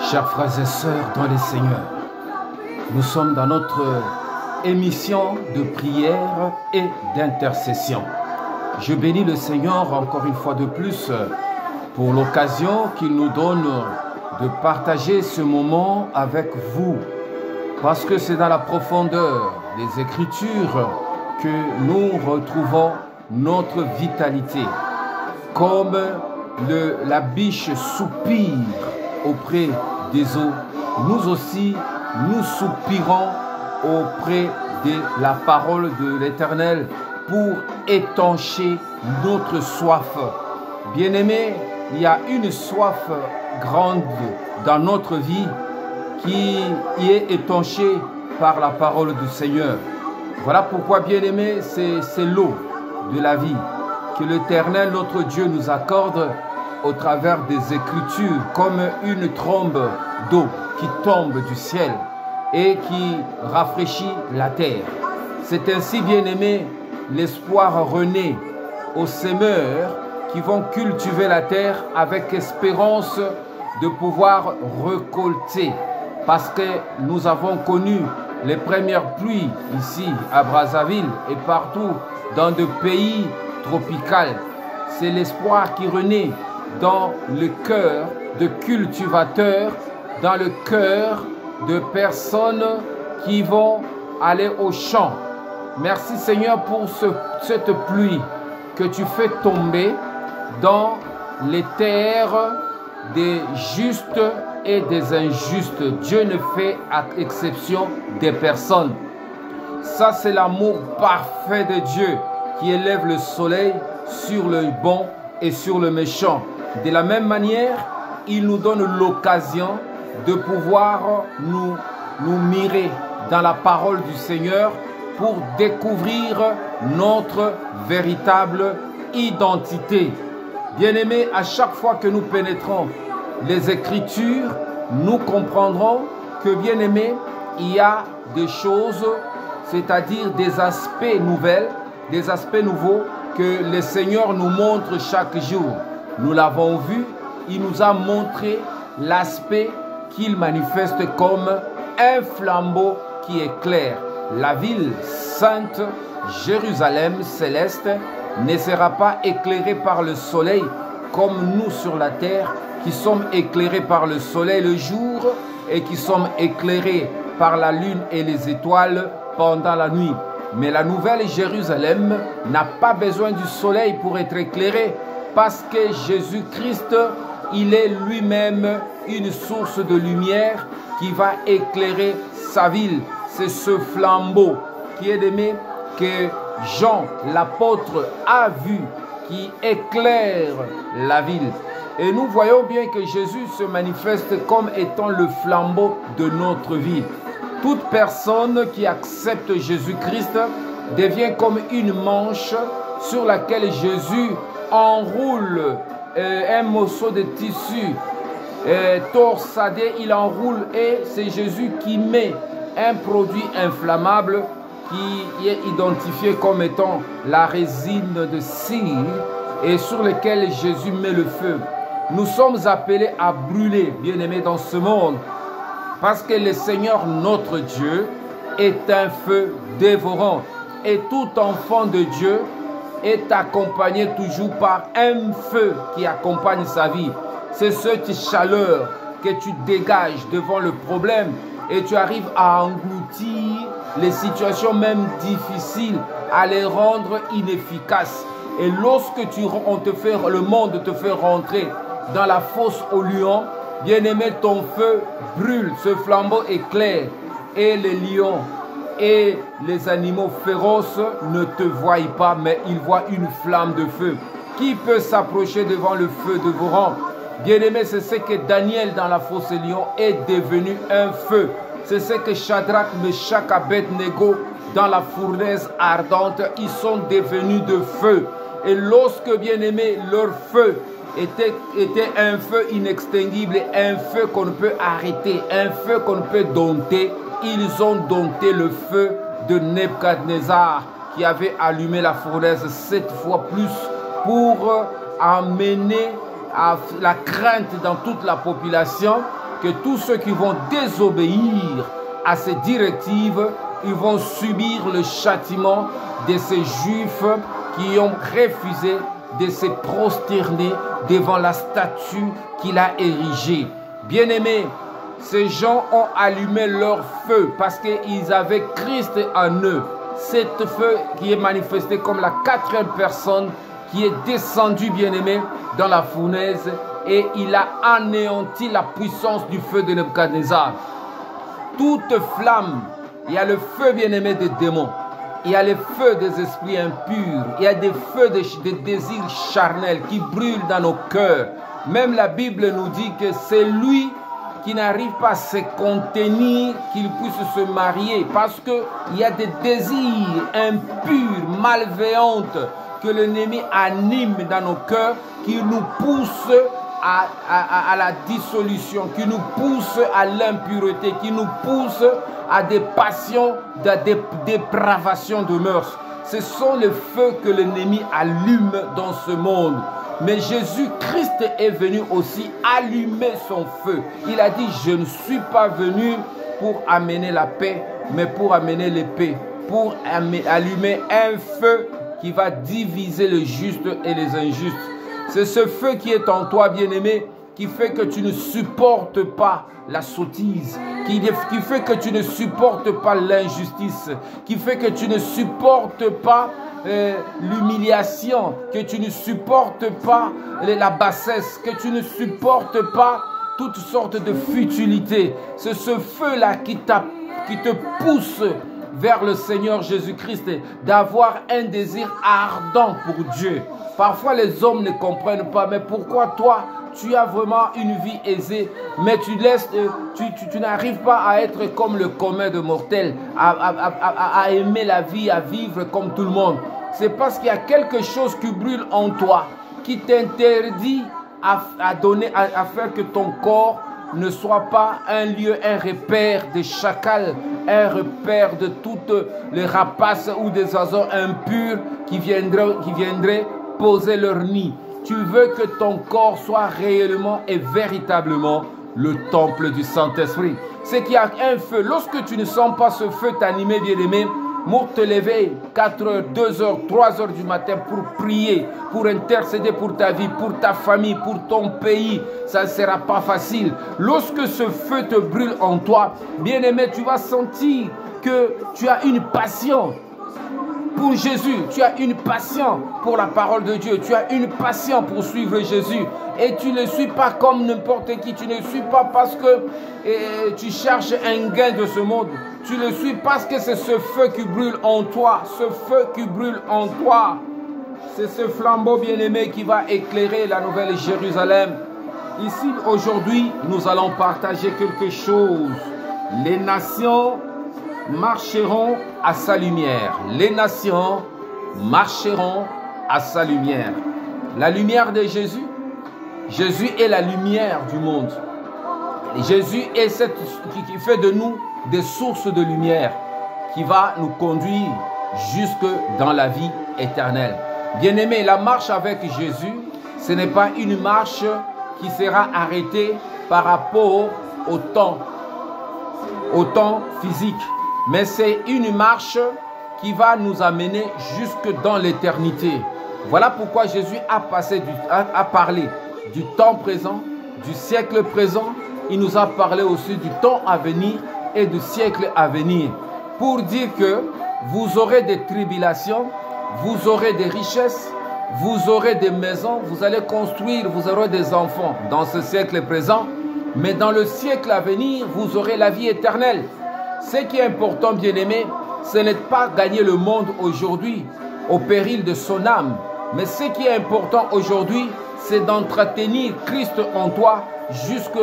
Chers frères et sœurs dans les Seigneurs, nous sommes dans notre émission de prière et d'intercession. Je bénis le Seigneur encore une fois de plus pour l'occasion qu'il nous donne de partager ce moment avec vous. Parce que c'est dans la profondeur des Écritures que nous retrouvons notre vitalité. Comme la biche soupire auprès des eaux, nous aussi, nous soupirons auprès de la parole de l'Éternel pour étancher notre soif. Bien-aimés, il y a une soif grande dans notre vie qui est étanchée par la parole du Seigneur. Voilà pourquoi, bien-aimés, c'est l'eau de la vie que l'Éternel, notre Dieu, nous accorde au travers des Écritures, comme une trombe d'eau qui tombe du ciel et qui rafraîchit la terre. C'est ainsi, bien-aimé, l'espoir renaît aux semeurs qui vont cultiver la terre avec espérance de pouvoir récolter. Parce que nous avons connu les premières pluies ici à Brazzaville et partout dans des pays tropicaux. C'est l'espoir qui renaît dans le cœur de cultivateurs, dans le cœur de personnes qui vont aller au champ. Merci Seigneur pour cette pluie que tu fais tomber dans les terres des justes et des injustes. Dieu ne fait exception des personnes. Ça, c'est l'amour parfait de Dieu qui élève le soleil sur le bon et sur le méchant. De la même manière, il nous donne l'occasion de pouvoir nous mirer dans la parole du Seigneur pour découvrir notre véritable identité. Bien-aimés, à chaque fois que nous pénétrons les Écritures, nous comprendrons que, bien-aimés, il y a des choses, c'est-à-dire des aspects nouveaux que le Seigneur nous montre chaque jour. Nous l'avons vu, il nous a montré l'aspect qu'il manifeste comme un flambeau qui éclaire. La ville sainte, Jérusalem céleste, ne sera pas éclairée par le soleil comme nous sur la terre, qui sommes éclairés par le soleil le jour et qui sommes éclairés par la lune et les étoiles pendant la nuit. Mais la nouvelle Jérusalem n'a pas besoin du soleil pour être éclairée, parce que Jésus-Christ, il est lui-même une source de lumière qui va éclairer sa ville. C'est ce flambeau qui est aimé que Jean, l'apôtre, a vu, qui éclaire la ville. Et nous voyons bien que Jésus se manifeste comme étant le flambeau de notre vie. Toute personne qui accepte Jésus-Christ devient comme une manche sur laquelle Jésus enroule un morceau de tissu torsadé, il enroule, et c'est Jésus qui met un produit inflammable qui est identifié comme étant la résine de cire et sur lequel Jésus met le feu. Nous sommes appelés à brûler, bien-aimés, dans ce monde, parce que le Seigneur, notre Dieu, est un feu dévorant. Et tout enfant de Dieu est accompagné toujours par un feu qui accompagne sa vie. C'est cette chaleur que tu dégages devant le problème et tu arrives à engloutir les situations même difficiles, à les rendre inefficaces. Et lorsque le monde te fait rentrer dans la fosse aux lions, bien-aimé, ton feu brûle, ce flambeau éclaire, et les lions et les animaux féroces ne te voient pas, mais ils voient une flamme de feu. Qui peut s'approcher devant le feu dévorant? Bien-aimé, c'est ce que Daniel dans la fosse aux lions est devenu un feu. C'est ce que Shadrach, Meshach, Abednego dans la fournaise ardente, ils sont devenus de feu. Et lorsque, bien-aimé, leur feu était un feu inextinguible, un feu qu'on ne peut arrêter, un feu qu'on ne peut dompter, ils ont dompté le feu de Nebuchadnezzar qui avait allumé la fournaise 7 fois plus pour amener la crainte dans toute la population que tous ceux qui vont désobéir à ces directives, ils vont subir le châtiment de ces Juifs qui ont refusé de se prosterner devant la statue qu'il a érigée. Bien-aimés, ces gens ont allumé leur feu parce qu'ils avaient Christ en eux. Cet feu qui est manifesté comme la quatrième personne qui est descendue, bien-aimé, dans la fournaise, et il a anéanti la puissance du feu de Nebuchadnezzar. Toute flamme, il y a le feu, bien-aimé, des démons. Il y a le feu des esprits impurs. Il y a des feux des désirs charnels qui brûlent dans nos cœurs. Même la Bible nous dit que c'est lui qui n'arrive pas à se contenir, qu'il puisse se marier. Parce qu'il y a des désirs impurs, malveillants, que l'ennemi anime dans nos cœurs, qui nous poussent à la dissolution, qui nous poussent à l'impureté, qui nous poussent à des passions, à des dépravations de mœurs. Ce sont les feux que l'ennemi allume dans ce monde. Mais Jésus-Christ est venu aussi allumer son feu. Il a dit, je ne suis pas venu pour amener la paix, mais pour amener l'épée, pour allumer un feu qui va diviser les justes et les injustes. C'est ce feu qui est en toi, bien-aimé, qui fait que tu ne supportes pas la sottise, qui fait que tu ne supportes pas l'injustice, qui fait que tu ne supportes pas l'humiliation, que tu ne supportes pas la bassesse, que tu ne supportes pas toutes sortes de futilités. C'est ce feu-là qui te pousse vers le Seigneur Jésus-Christ, d'avoir un désir ardent pour Dieu. Parfois les hommes ne comprennent pas, mais pourquoi toi, tu as vraiment une vie aisée, mais tu n'arrives pas à être comme le commun de mortels, à aimer la vie, à vivre comme tout le monde. C'est parce qu'il y a quelque chose qui brûle en toi, qui t'interdit à faire que ton corps ne soit pas un lieu, un repère des chacals, un repère de toutes les rapaces ou des oiseaux impurs qui viendraient poser leur nid. Tu veux que ton corps soit réellement et véritablement le temple du Saint-Esprit. C'est qu'il y a un feu. Lorsque tu ne sens pas ce feu t'animer, bien-aimé, pour te lever 4 heures, 2 heures, 3 heures du matin pour prier, pour intercéder pour ta vie, pour ta famille, pour ton pays, ça ne sera pas facile. Lorsque ce feu te brûle en toi, bien-aimé, tu vas sentir que tu as une passion pour Jésus, tu as une passion pour la parole de Dieu, tu as une passion pour suivre Jésus. Et tu ne suis pas comme n'importe qui, tu ne suis pas parce que tu cherches un gain de ce monde. Tu le suis parce que c'est ce feu qui brûle en toi, ce feu qui brûle en toi. C'est ce flambeau bien-aimé qui va éclairer la nouvelle Jérusalem. Ici, aujourd'hui, nous allons partager quelque chose. Les nations marcheront à sa lumière. Les nations marcheront à sa lumière. La lumière de Jésus. Jésus est la lumière du monde. Jésus est qui fait de nous des sources de lumière qui va nous conduire jusque dans la vie éternelle. Bien-aimé, la marche avec Jésus, ce n'est pas une marche qui sera arrêtée par rapport au temps physique, mais c'est une marche qui va nous amener jusque dans l'éternité. Voilà pourquoi Jésus a parlé du temps présent, du siècle présent. Il nous a parlé aussi du temps à venir et du siècle à venir. Pour dire que vous aurez des tribulations, vous aurez des richesses, vous aurez des maisons, vous allez construire, vous aurez des enfants dans ce siècle présent. Mais dans le siècle à venir, vous aurez la vie éternelle. Ce qui est important, bien-aimé, ce n'est pas gagner le monde aujourd'hui au péril de son âme. Mais ce qui est important aujourd'hui, c'est d'entretenir Christ en toi jusque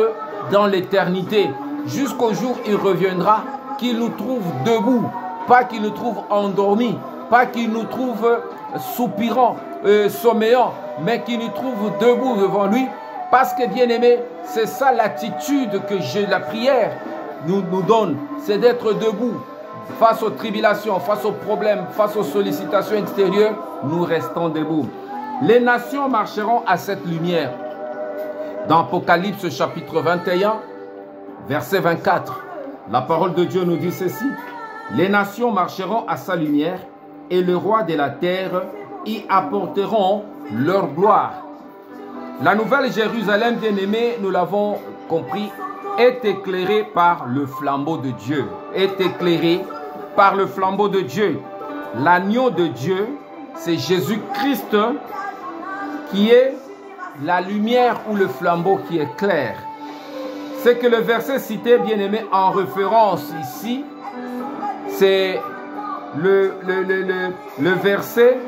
dans l'éternité. Jusqu'au jour où il reviendra, qu'il nous trouve debout, pas qu'il nous trouve endormis, pas qu'il nous trouve soupirant, sommeillant, mais qu'il nous trouve debout devant lui. Parce que, bien-aimé, c'est ça l'attitude que la prière nous donne, c'est d'être debout face aux tribulations, face aux problèmes, face aux sollicitations extérieures, nous restons debout. Les nations marcheront à cette lumière. Dans Apocalypse chapitre 21, Verset 24. La parole de Dieu nous dit ceci. Les nations marcheront à sa lumière et le roi de la terre y apporteront leur gloire. La nouvelle Jérusalem, bien-aimée, nous l'avons compris, est éclairée par le flambeau de Dieu. Est éclairée par le flambeau de Dieu. L'agneau de Dieu, c'est Jésus-Christ qui est la lumière ou le flambeau qui est clair. C'est que le verset cité, bien-aimé, en référence ici, c'est le verset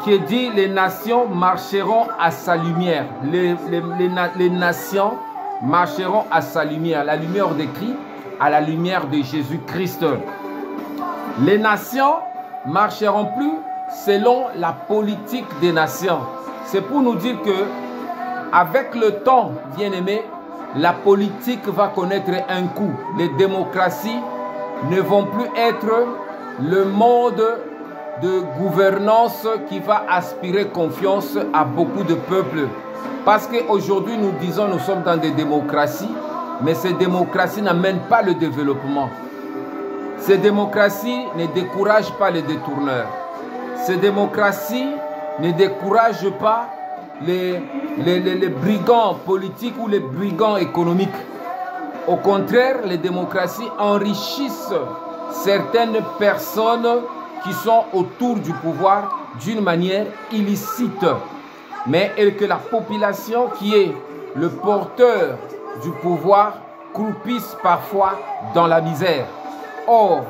qui dit « Les nations marcheront à sa lumière ». Les nations marcheront à sa lumière. La lumière décrit à la lumière de Jésus-Christ. Les nations marcheront plus selon la politique des nations. C'est pour nous dire que avec le temps, bien-aimé, la politique va connaître un coup. Les démocraties ne vont plus être le mode de gouvernance qui va aspirer confiance à beaucoup de peuples. Parce qu'aujourd'hui, nous disons nous sommes dans des démocraties, mais ces démocraties n'amènent pas le développement. Ces démocraties ne découragent pas les détourneurs. Ces démocraties ne découragent pas les brigands politiques ou les brigands économiques. Au contraire, les démocraties enrichissent certaines personnes qui sont autour du pouvoir d'une manière illicite. Mais que la population qui est le porteur du pouvoir croupisse parfois dans la misère. Or,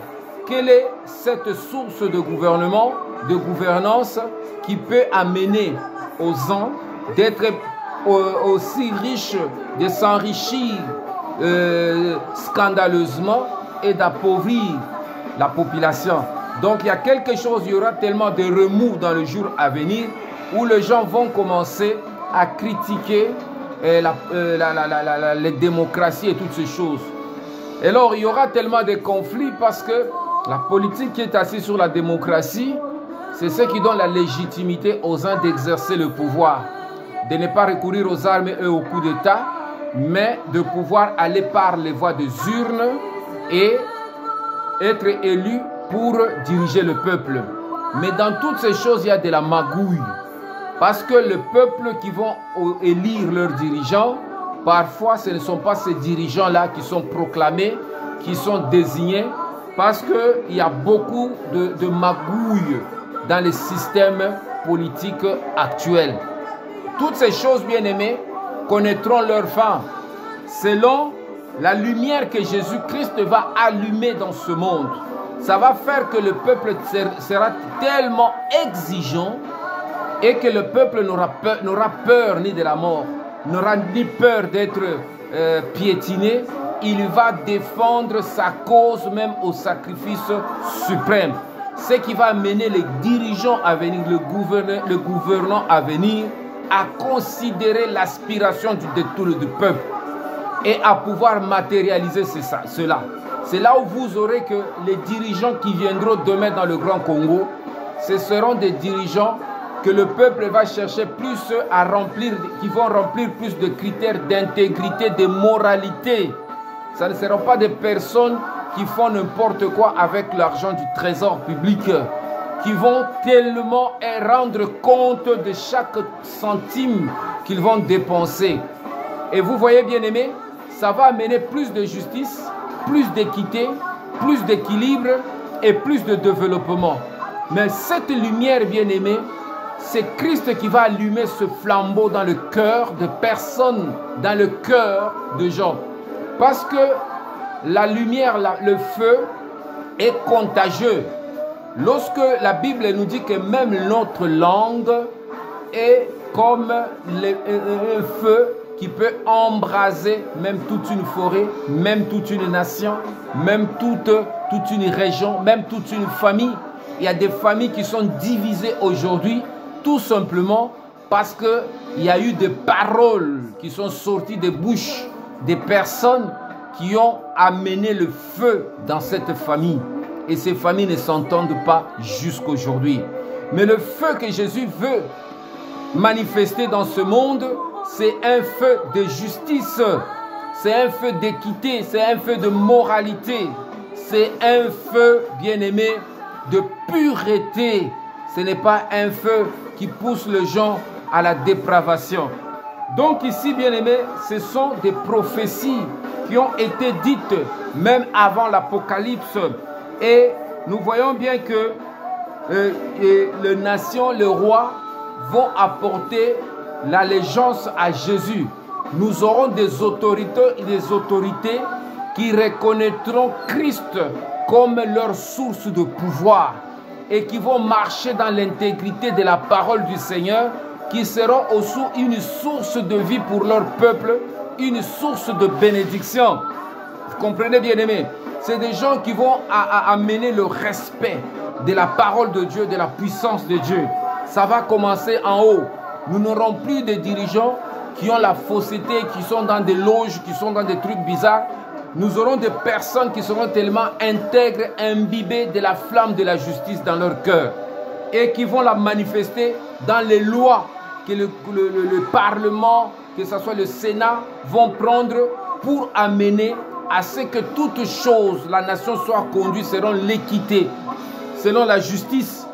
quelle est cette source de gouvernement, de gouvernance qui peut amener aux gens d'être aussi riches, de s'enrichir scandaleusement et d'appauvrir la population? Donc il y a quelque chose, il y aura tellement de remous dans le jour à venir où les gens vont commencer à critiquer les démocraties et toutes ces choses. Et alors il y aura tellement de conflits parce que la politique qui est assise sur la démocratie, c'est ce qui donne la légitimité aux gens d'exercer le pouvoir, de ne pas recourir aux armes et aux coups d'État, mais de pouvoir aller par les voies des urnes et être élu pour diriger le peuple. Mais dans toutes ces choses, il y a de la magouille. Parce que le peuple qui vont élire leurs dirigeants, parfois ce ne sont pas ces dirigeants-là qui sont proclamés, qui sont désignés, parce qu'il y a beaucoup de magouilles dans les systèmes politiques actuels. Toutes ces choses, bien-aimés, connaîtront leur fin selon la lumière que Jésus-Christ va allumer dans ce monde. Ça va faire que le peuple sera tellement exigeant et que le peuple n'aura peur ni de la mort, n'aura ni peur d'être piétiné. Il va défendre sa cause même au sacrifice suprême. Ce qui va amener les dirigeants à venir, le gouvernant à venir, à considérer l'aspiration du peuple et à pouvoir matérialiser cela. C'est là où vous aurez que les dirigeants qui viendront demain dans le Grand Congo, ce seront des dirigeants que le peuple va chercher plus à remplir, qui vont remplir plus de critères d'intégrité, de moralité. Ça ne seront pas des personnes qui font n'importe quoi avec l'argent du trésor public, qui vont tellement rendre compte de chaque centime qu'ils vont dépenser. Et vous voyez, bien aimé, ça va amener plus de justice, plus d'équité, plus d'équilibre et plus de développement. Mais cette lumière, bien aimée, c'est Christ qui va allumer ce flambeau dans le cœur de personnes, dans le cœur de gens. Parce que la lumière, le feu est contagieux. Lorsque la Bible nous dit que même notre langue est comme un feu qui peut embraser même toute une forêt, même toute une nation, même toute une région, même toute une famille. Il y a des familles qui sont divisées aujourd'hui tout simplement parce qu'il y a eu des paroles qui sont sorties des bouches des personnes qui ont amené le feu dans cette famille. Et ces familles ne s'entendent pas jusqu'aujourd'hui. Mais le feu que Jésus veut manifester dans ce monde, c'est un feu de justice. c'est un feu d'équité, c'est un feu de moralité, c'est un feu, bien-aimé, de pureté. Ce n'est pas un feu qui pousse les gens à la dépravation. Donc ici, bien-aimé, ce sont des prophéties qui ont été dites même avant l'Apocalypse. Et nous voyons bien que les nations, les rois vont apporter l'allégeance à Jésus. Nous aurons des autorités qui reconnaîtront Christ comme leur source de pouvoir et qui vont marcher dans l'intégrité de la parole du Seigneur, qui seront aussi une source de vie pour leur peuple, une source de bénédiction. Vous comprenez, bien-aimés? C'est des gens qui vont amener le respect de la parole de Dieu, de la puissance de Dieu. Ça va commencer en haut. Nous n'aurons plus de dirigeants qui ont la fausseté, qui sont dans des loges, qui sont dans des trucs bizarres. Nous aurons des personnes qui seront tellement intègres, imbibées de la flamme de la justice dans leur cœur et qui vont la manifester dans les lois que le Parlement, que ce soit le Sénat, vont prendre pour amener à ce que toutes choses, la nation soit conduite selon l'équité, selon la justice.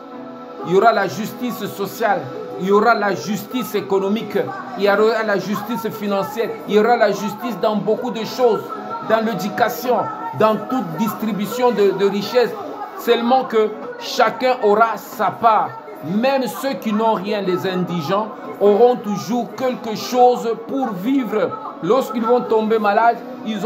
Il y aura la justice sociale, il y aura la justice économique, il y aura la justice financière, il y aura la justice dans beaucoup de choses, dans l'éducation, dans toute distribution de richesses. Seulement que chacun aura sa part. Même ceux qui n'ont rien, les indigents, auront toujours quelque chose pour vivre. Lorsqu'ils vont tomber malades, ils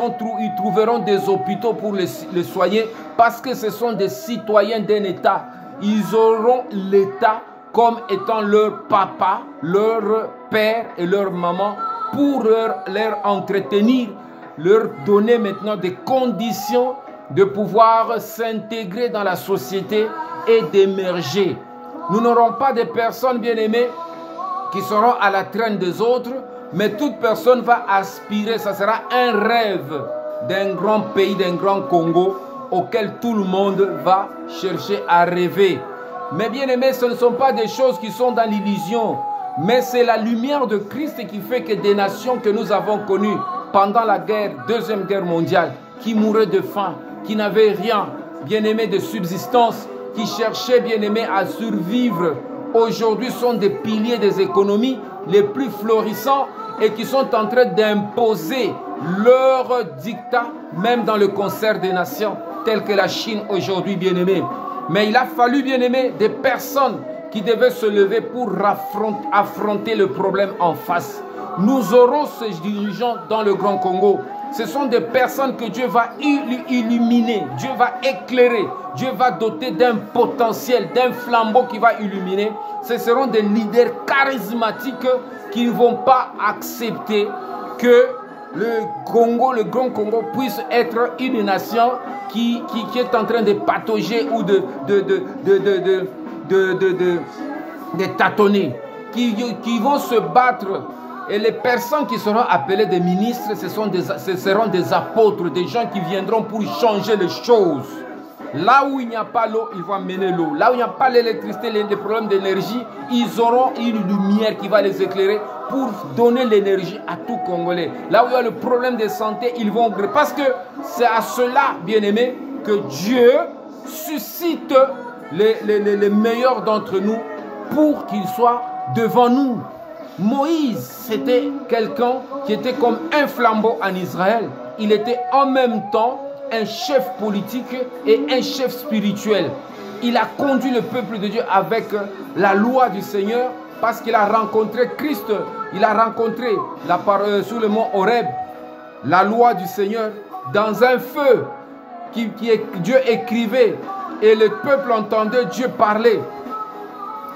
trouveront des hôpitaux pour les soigner parce que ce sont des citoyens d'un État. Ils auront l'État comme étant leur papa, leur père et leur maman pour leur entretenir, leur donner maintenant des conditions de pouvoir s'intégrer dans la société et d'émerger. Nous n'aurons pas de personnes bien-aimées qui seront à la traîne des autres, mais toute personne va aspirer, ça sera un rêve d'un grand pays, d'un grand Congo auquel tout le monde va chercher à rêver. Mais bien-aimés, ce ne sont pas des choses qui sont dans l'illusion, mais c'est la lumière de Christ qui fait que des nations que nous avons connues pendant la Deuxième Guerre mondiale, qui mouraient de faim, qui n'avaient rien, bien-aimés, de subsistance, qui cherchaient, bien-aimés, à survivre, aujourd'hui sont des piliers des économies les plus florissants et qui sont en train d'imposer leur dictat, même dans le concert des nations, tel que la Chine aujourd'hui, bien-aimés. Mais il a fallu, bien-aimés, des personnes qui devaient se lever pour affronter le problème en face. Nous aurons ces dirigeants dans le Grand Congo. Ce sont des personnes que Dieu va illuminer, Dieu va éclairer, Dieu va doter d'un potentiel, d'un flambeau qui va illuminer. Ce seront des leaders charismatiques qui ne vont pas accepter que le Congo, le Grand Congo, puisse être une nation qui est en train de patauger ou de tâtonner, qui vont se battre. Et les personnes qui seront appelées des ministres, ce seront des apôtres, des gens qui viendront pour changer les choses. Là où il n'y a pas l'eau, ils vont amener l'eau. Là où il n'y a pas l'électricité, les problèmes d'énergie, ils auront une lumière qui va les éclairer pour donner l'énergie à tout Congolais. Là où il y a le problème de santé, ils vont... Parce que c'est à cela, bien-aimés, que Dieu suscite les meilleurs d'entre nous pour qu'ils soient devant nous. Moïse, c'était quelqu'un qui était comme un flambeau en Israël. Il était en même temps un chef politique et un chef spirituel. Il a conduit le peuple de Dieu avec la loi du Seigneur parce qu'il a rencontré Christ. Il a rencontré sur le mont Horeb la loi du Seigneur dans un feu Dieu écrivait et le peuple entendait Dieu parler.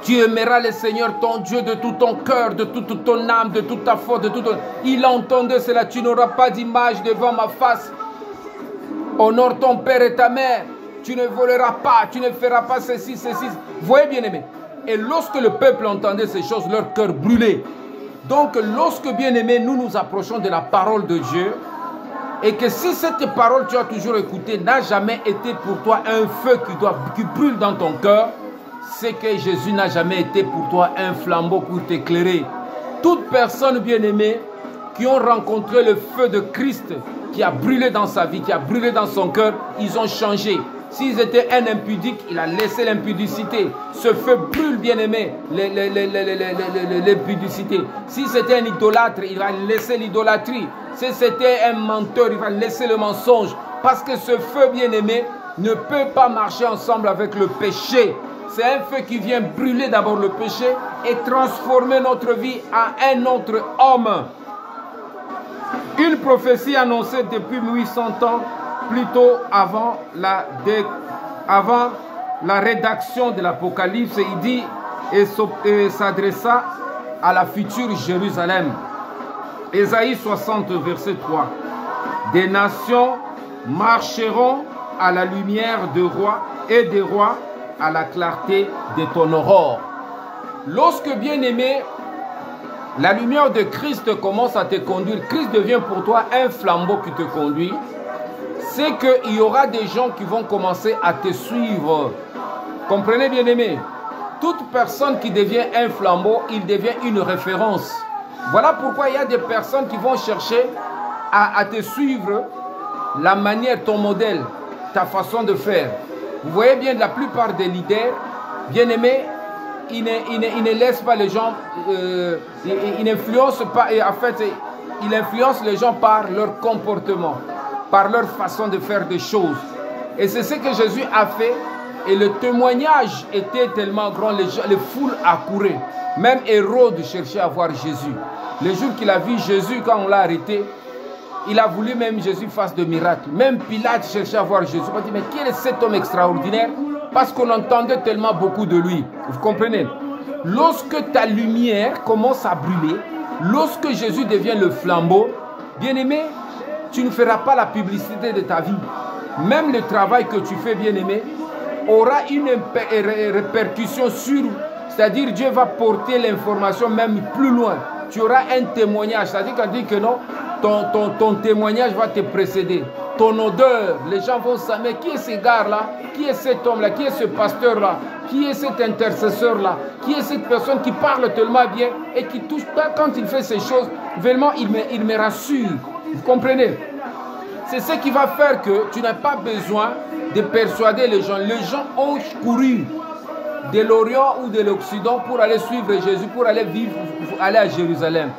Tu aimeras le Seigneur ton Dieu de tout ton cœur, de toute ton âme, de toute ta force, de tout ton... Il entendait cela. Tu n'auras pas d'image devant ma face. Honore ton père et ta mère. Tu ne voleras pas, tu ne feras pas ceci, ceci. Vous voyez, bien-aimés. Et lorsque le peuple entendait ces choses, leur cœur brûlait. Donc, lorsque, bien-aimés, nous nous approchons de la parole de Dieu, et que si cette parole tu as toujours écoutée n'a jamais été pour toi un feu qui brûle dans ton cœur, c'est que Jésus n'a jamais été pour toi un flambeau pour t'éclairer. Toute personne bien-aimée qui ont rencontré le feu de Christ, qui a brûlé dans sa vie, qui a brûlé dans son cœur, ils ont changé. S'ils étaient un impudique, il a laissé l'impudicité. Ce feu brûle, bien-aimé, l'impudicité. Si c'était un idolâtre, il va laisser l'idolâtrie. Si c'était un menteur, il va laisser le mensonge. Parce que ce feu, bien-aimé, ne peut pas marcher ensemble avec le péché. C'est un feu qui vient brûler d'abord le péché et transformer notre vie en un autre homme. Une prophétie annoncée depuis 1800 ans, plutôt avant la rédaction de l'Apocalypse, il dit et s'adressa à la future Jérusalem. Ésaïe 60, verset 3. Des nations marcheront à la lumière de rois et des rois à la clarté de ton aurore. Lorsque, bien-aimé, la lumière de Christ commence à te conduire, Christ devient pour toi un flambeau qui te conduit, c'est qu'il y aura des gens qui vont commencer à te suivre. Comprenez, bien-aimé? Toute personne qui devient un flambeau, il devient une référence. Voilà pourquoi il y a des personnes qui vont chercher à te suivre, la manière, ton modèle, ta façon de faire. Vous voyez bien, la plupart des leaders, bien-aimés, ils ne laissent pas les gens, ils n'influencent pas, et en fait, ils influencent les gens par leur comportement, par leur façon de faire des choses. Et c'est ce que Jésus a fait, et le témoignage était tellement grand, les foules accouraient. Même Hérode cherchait à voir Jésus. Le jour qu'il a vu Jésus, quand on l'a arrêté, il a voulu même Jésus fasse de miracles. Même Pilate cherchait à voir Jésus. On dit, mais qui est cet homme extraordinaire? Parce qu'on entendait tellement beaucoup de lui. Vous comprenez? Lorsque ta lumière commence à brûler, lorsque Jésus devient le flambeau, bien-aimé, tu ne feras pas la publicité de ta vie. Même le travail que tu fais, bien-aimé, aura une répercussion sur... C'est-à-dire, Dieu va porter l'information même plus loin. Tu auras un témoignage. C'est-à-dire qu'on dit que non, ton témoignage va te précéder. Ton odeur, les gens vont savoir qui est ce gars-là, qui est cet homme-là, qui est ce pasteur-là, qui est cet intercesseur-là, qui est cette personne qui parle tellement bien et qui touche pas quand il fait ces choses. Vraiment, il me rassure. Vous comprenez? C'est ce qui va faire que tu n'as pas besoin de persuader les gens. Les gens ont couru de l'Orient ou de l'Occident pour aller suivre Jésus, pour aller vivre, aller à Jérusalem.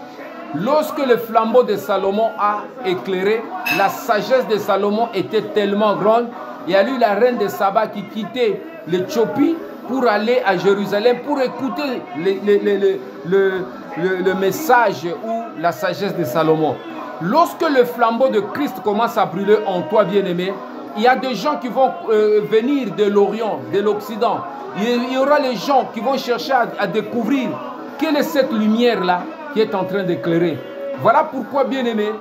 Lorsque le flambeau de Salomon a éclairé, la sagesse de Salomon était tellement grande. Il y a eu la reine de Saba qui quittait l'Éthiopie pour aller à Jérusalem, pour écouter le message ou la sagesse de Salomon. Lorsque le flambeau de Christ commence à brûler en toi, bien-aimé, il y a des gens qui vont venir de l'Orient, de l'Occident. Il y aura les gens qui vont chercher à découvrir quelle est cette lumière-là qui est en train d'éclairer. Voilà pourquoi, bien-aimés,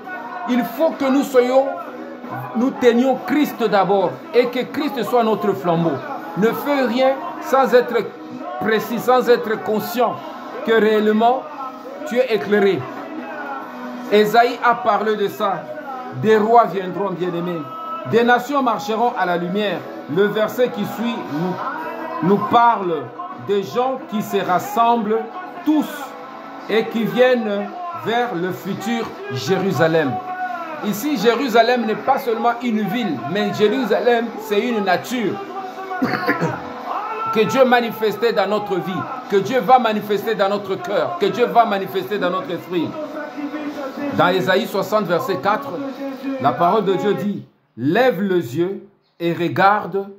il faut que nous tenions Christ d'abord et que Christ soit notre flambeau. Ne fais rien sans être précis, sans être conscient que réellement tu es éclairé. Ésaïe a parlé de ça. Des rois viendront, bien-aimés. Des nations marcheront à la lumière. Le verset qui suit nous parle des gens qui se rassemblent tous et qui viennent vers le futur Jérusalem. Ici, Jérusalem n'est pas seulement une ville, mais Jérusalem, c'est une nature que Dieu manifestait dans notre vie, que Dieu va manifester dans notre cœur, que Dieu va manifester dans notre esprit. Dans Ésaïe 60, verset 4, la parole de Dieu dit « Lève les yeux et regarde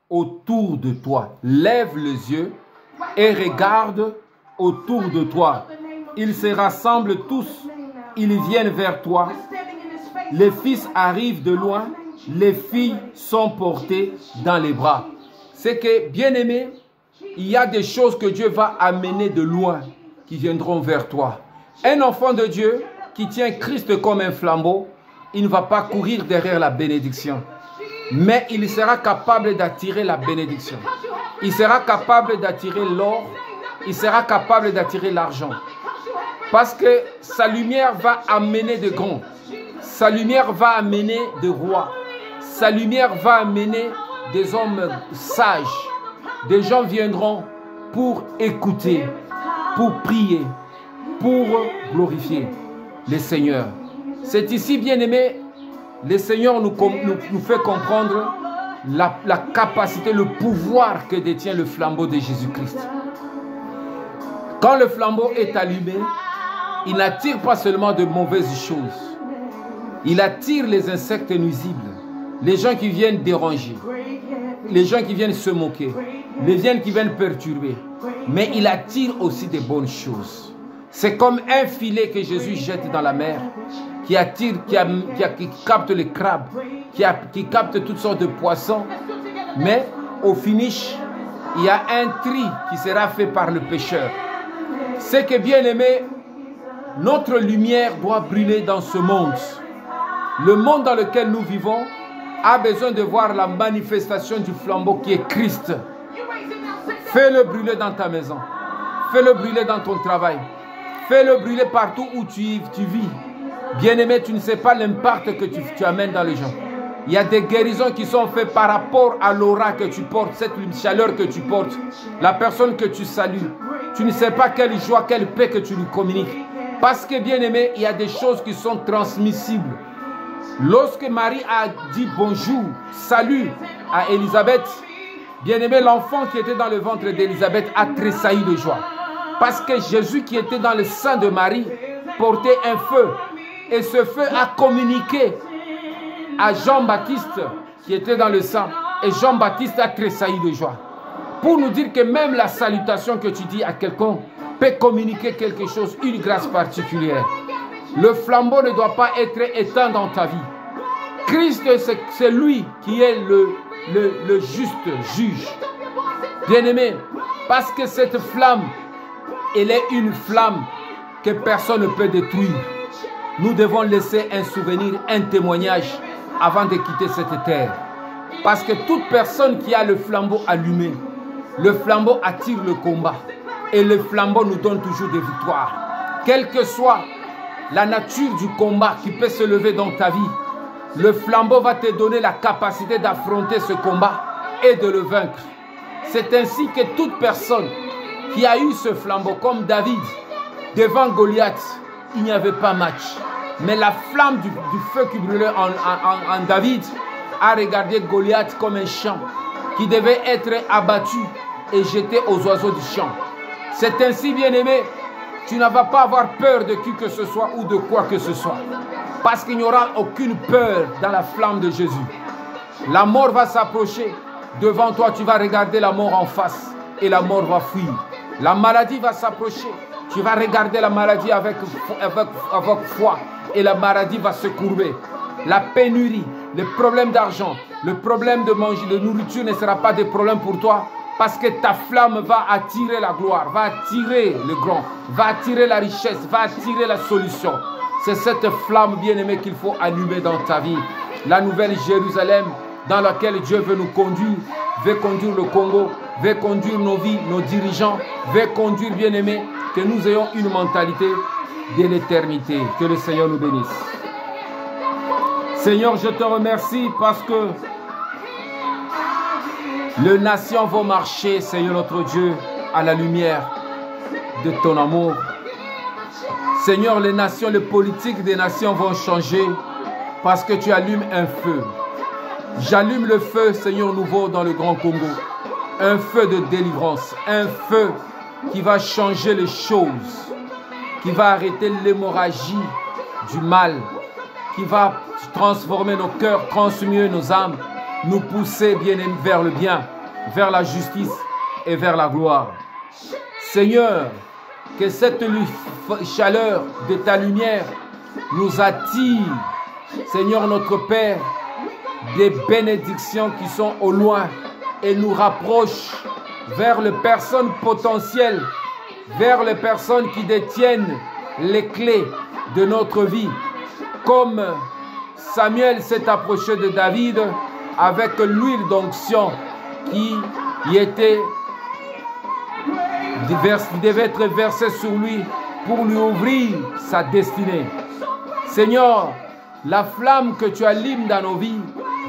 autour de toi. Lève les yeux et regarde autour de toi. Ils se rassemblent tous, ils viennent vers toi. Les fils arrivent de loin, les filles sont portées dans les bras. » C'est que, bien-aimé, il y a des choses que Dieu va amener de loin qui viendront vers toi. Un enfant de Dieu qui tient Christ comme un flambeau, il ne va pas courir derrière la bénédiction. Mais il sera capable d'attirer la bénédiction. Il sera capable d'attirer l'or. Il sera capable d'attirer l'argent. Parce que sa lumière va amener de grands. Sa lumière va amener des rois. Sa lumière va amener des hommes sages. Des gens viendront pour écouter, pour prier, pour glorifier. le Seigneur. C'est ici, bien-aimé, le Seigneur nous fait comprendre la capacité, le pouvoir que détient le flambeau de Jésus-Christ. Quand le flambeau est allumé, il n'attire pas seulement de mauvaises choses. Il attire les insectes nuisibles, les gens qui viennent déranger, les gens qui viennent se moquer, les gens qui viennent perturber. Mais il attire aussi des bonnes choses. C'est comme un filet que Jésus jette dans la mer, qui attire, qui capte les crabes, qui capte toutes sortes de poissons. Mais au finish, il y a un tri qui sera fait par le pécheur. C'est que, bien aimé, notre lumière doit brûler dans ce monde. Le monde dans lequel nous vivons a besoin de voir la manifestation du flambeau qui est Christ. Fais-le brûler dans ta maison. Fais-le brûler dans ton travail. Fais-le brûler partout où tu vis. Bien-aimé, tu ne sais pas l'impact que tu amènes dans les gens. Il y a des guérisons qui sont faites par rapport à l'aura que tu portes, cette chaleur que tu portes, la personne que tu salues. Tu ne sais pas quelle joie, quelle paix que tu lui communiques. Parce que, bien-aimé, il y a des choses qui sont transmissibles. Lorsque Marie a dit bonjour, salut à Élisabeth, bien-aimé, l'enfant qui était dans le ventre d'Élisabeth a tressailli de joie. Parce que Jésus qui était dans le sein de Marie portait un feu. Et ce feu a communiqué à Jean-Baptiste qui était dans le sang. Et Jean-Baptiste a tressailli de joie. Pour nous dire que même la salutation que tu dis à quelqu'un peut communiquer quelque chose, une grâce particulière. Le flambeau ne doit pas être éteint dans ta vie. Christ, c'est lui qui est le juste juge. Bien-aimé, parce que cette flamme, elle est une flamme que personne ne peut détruire. Nous devons laisser un souvenir, un témoignage avant de quitter cette terre. Parce que toute personne qui a le flambeau allumé, le flambeau attire le combat. Et le flambeau nous donne toujours des victoires. Quelle que soit la nature du combat qui peut se lever dans ta vie, le flambeau va te donner la capacité d'affronter ce combat et de le vaincre. C'est ainsi que toute personne qui a eu ce flambeau, comme David, devant Goliath, il n'y avait pas match. Mais la flamme du feu qui brûlait en David a regardé Goliath comme un champ qui devait être abattu et jeté aux oiseaux du champ. C'est ainsi, bien-aimé, tu ne vas pas avoir peur de qui que ce soit ou de quoi que ce soit. Parce qu'il n'y aura aucune peur dans la flamme de Jésus. La mort va s'approcher. Devant toi, tu vas regarder la mort en face et la mort va fuir. La maladie va s'approcher. Tu vas regarder la maladie avec foi et la maladie va se courber. La pénurie, le problème d'argent, le problème de manger, de nourriture ne sera pas des problèmes pour toi parce que ta flamme va attirer la gloire, va attirer le grand, va attirer la richesse, va attirer la solution. C'est cette flamme, bien-aimée, qu'il faut allumer dans ta vie. La nouvelle Jérusalem dans laquelle Dieu veut nous conduire, veut conduire le Congo, veut conduire nos vies, nos dirigeants, veut conduire, bien-aimés, que nous ayons une mentalité de l'éternité. Que le Seigneur nous bénisse. Seigneur, je te remercie parce que les nations vont marcher, Seigneur notre Dieu, à la lumière de ton amour. Seigneur, les nations, les politiques des nations vont changer parce que tu allumes un feu. J'allume le feu, Seigneur, nouveau dans le Grand Congo. Un feu de délivrance, un feu qui va changer les choses, qui va arrêter l'hémorragie du mal, qui va transformer nos cœurs, transmuer nos âmes, nous pousser bien vers le bien, vers la justice et vers la gloire. Seigneur, que cette chaleur de ta lumière nous attire, Seigneur notre Père, des bénédictions qui sont au loin et nous rapproche vers les personnes potentielles, vers les personnes qui détiennent les clés de notre vie. Comme Samuel s'est approché de David avec l'huile d'onction qui devait être versée sur lui pour lui ouvrir sa destinée. Seigneur, la flamme que tu allumes dans nos vies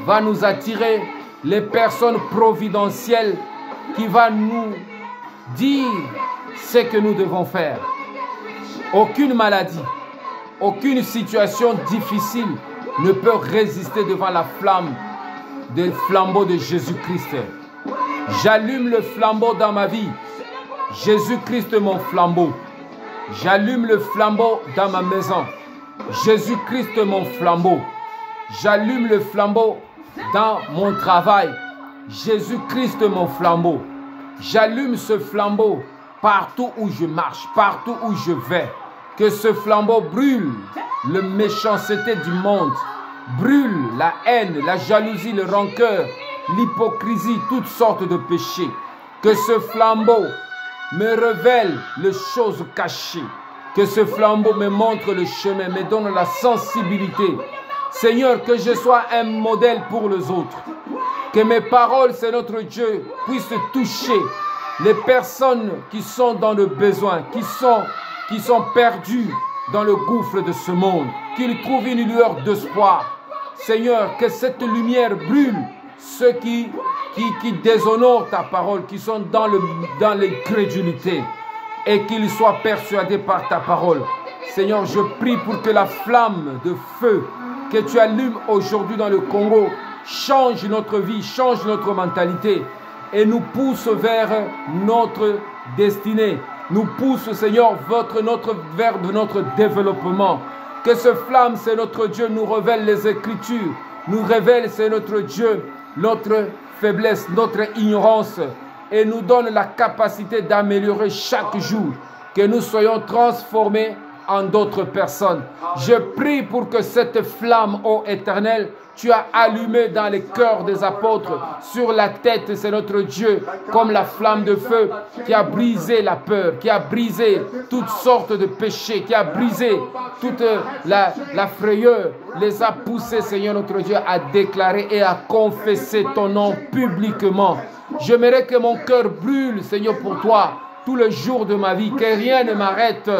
va nous attirer les personnes providentielles qui vont nous dire ce que nous devons faire. Aucune maladie, Aucune situation difficile ne peut résister devant la flamme des flambeaux de Jésus-Christ. J'allume le flambeau dans ma vie. Jésus-Christ mon flambeau. J'allume le flambeau dans ma maison. Jésus-Christ mon flambeau. J'allume le flambeau dans mon travail. Jésus-Christ mon flambeau. J'allume ce flambeau partout où je marche, partout où je vais. Que ce flambeau brûle la méchanceté du monde, brûle la haine, la jalousie, le rancœur, l'hypocrisie, toutes sortes de péchés. Que ce flambeau me révèle les choses cachées. Que ce flambeau me montre le chemin, me donne la sensibilité. Seigneur, que je sois un modèle pour les autres. Que mes paroles, c'est notre Dieu, puissent toucher les personnes qui sont dans le besoin, qui sont perdus dans le gouffre de ce monde, qu'ils trouvent une lueur d'espoir. Seigneur, que cette lumière brûle ceux qui déshonorent ta parole, qui sont dans l'incrédulité, et qu'ils soient persuadés par ta parole. Seigneur, je prie pour que la flamme de feu que tu allumes aujourd'hui dans le Congo change notre vie, change notre mentalité et nous pousse vers notre destinée. Nous pousse, Seigneur, vers notre développement. Que ce flamme, c'est notre Dieu, nous révèle les Écritures, nous révèle, c'est notre Dieu, notre faiblesse, notre ignorance, et nous donne la capacité d'améliorer chaque jour, que nous soyons transformés en d'autres personnes. Je prie pour que cette flamme, ô Éternel, tu as allumé dans les cœurs des apôtres, sur la tête, c'est notre Dieu, comme la flamme de feu qui a brisé la peur, qui a brisé toutes sortes de péchés, qui a brisé toute la frayeur, les a poussés, Seigneur notre Dieu, à déclarer et à confesser ton nom publiquement. J'aimerais que mon cœur brûle, Seigneur, pour toi, tous les jours de ma vie, que rien ne m'arrête,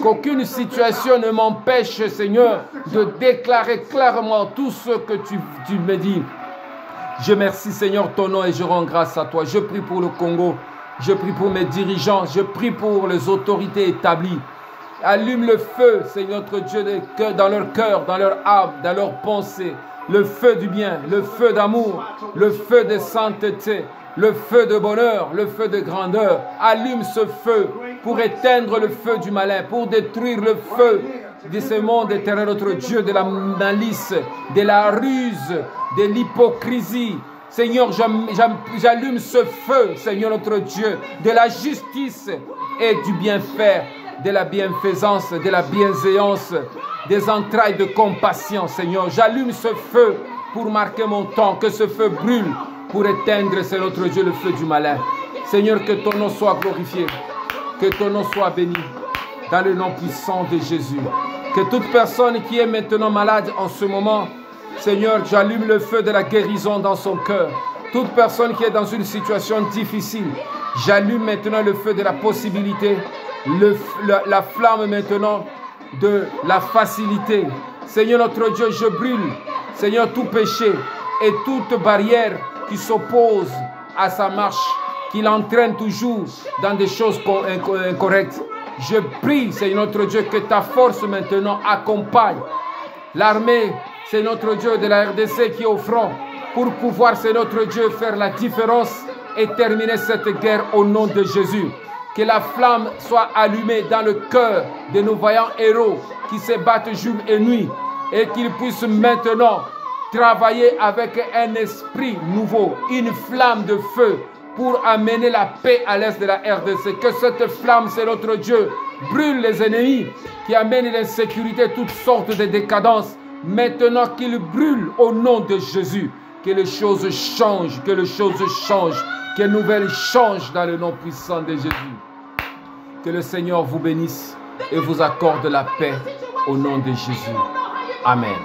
qu'aucune situation ne m'empêche, Seigneur, de déclarer clairement tout ce que tu me dis. Je remercie, Seigneur, ton nom et je rends grâce à toi. Je prie pour le Congo, je prie pour mes dirigeants, je prie pour les autorités établies. Allume le feu, Seigneur notre Dieu, dans leur cœur, dans leur âme, dans leurs pensées. Le feu du bien, le feu d'amour, le feu de sainteté, le feu de bonheur, le feu de grandeur. Allume ce feu pour éteindre le feu du malin, pour détruire le feu de ce monde éternel, notre Dieu, de la malice, de la ruse, de l'hypocrisie. Seigneur, j'allume ce feu, Seigneur notre Dieu, de la justice et du bien-faire, de la bienfaisance, de la bienséance, des entrailles de compassion, Seigneur. J'allume ce feu pour marquer mon temps, que ce feu brûle, pour éteindre, c'est notre Dieu, le feu du malin. Seigneur, que ton nom soit glorifié, que ton nom soit béni, dans le nom puissant de Jésus. Que toute personne qui est maintenant malade en ce moment, Seigneur, j'allume le feu de la guérison dans son cœur. Toute personne qui est dans une situation difficile, j'allume maintenant le feu de la possibilité, la flamme maintenant de la facilité. Seigneur notre Dieu, je brûle, Seigneur, tout péché et toute barrière qui s'oppose à sa marche, qui l'entraîne toujours dans des choses incorrectes. Je prie, Seigneur notre Dieu, que ta force maintenant accompagne l'armée, c'est notre Dieu de la RDC qui est au front, pour pouvoir, c'est notre Dieu, faire la différence et terminer cette guerre au nom de Jésus. Que la flamme soit allumée dans le cœur de nos vaillants héros qui se battent jour et nuit, et qu'ils puissent maintenant travailler avec un esprit nouveau, une flamme de feu pour amener la paix à l'est de la RDC. Que cette flamme, c'est notre Dieu, brûle les ennemis qui amènent l'insécurité, toutes sortes de décadences. Maintenant qu'il brûle au nom de Jésus. Que les choses changent, que les choses changent, que les nouvelles changent dans le nom puissant de Jésus. Que le Seigneur vous bénisse et vous accorde la paix au nom de Jésus. Amen.